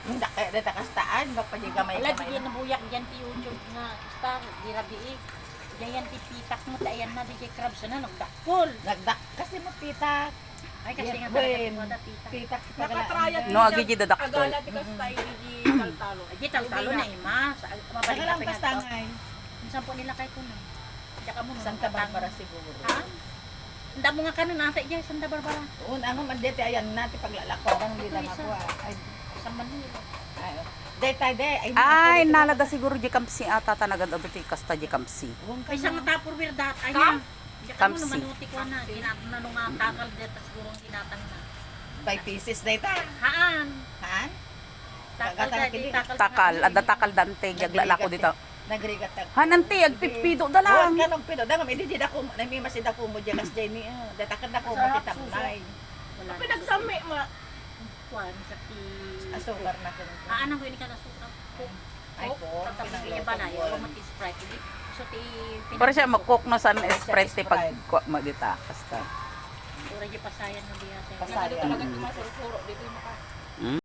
Hindi kaya data kastaan, magpadi gamay Wala, di yan nabuyak dyan ti YouTube nga. Star, di rabiik. Diyan ti pitak mo, tayan na, di crabs na, nagdakol. Nagdak kasi mo pitak. Ay, kasi nga Buen, talaga wala pitak. pitak Nakatraya tagalaan. No, agi di dadakto. Agala ti kas tayo di taltalo. Ay, di talo na ima. Mabalik Nagalang ka pa kastangay. Minsan po nila kay kuno. Tsaka mo, Santa Barbara siguro. Ha? Handa mo nga kanon, ate dyan, Santa Barbara. Un ano man dito ayan natin paglalakad hindi na makuha. Ay, Sa Manila. ay. Deta de Ay, nalada siguro di kamsi ata tanagan abiti kasta di kamsi. Ay, isang tapor birdat. Ayan. Tsaka mo Kamsi. naman uti ko na. Ginatan na nung takal dito, siguro ang ginatan na. 5 pieces deta. Haan. Han? Takal Gagatan da, di kili. takal. Takal, ada takal dante jaglalako dito. Nagrigat tag. Hananti agpipido Huwag dalang. ka nung pido. Dagam, hindi din ako, namimasid ako mo dyan, kas Jenny. Datakan ako, makitamnay. Wala. Pinagsami ma. Kuan, kati. Asukar na ko. Aanang ko ini ka nasuka. Ay po, Tapos niya ba na, yung mati Sprite. Hindi. So, ti... Para siya mag-cook no sa Sprite pag magdita kasta. Ura niya pasayan ng biya. Pasayan. Talagang tumasuro dito yung maka.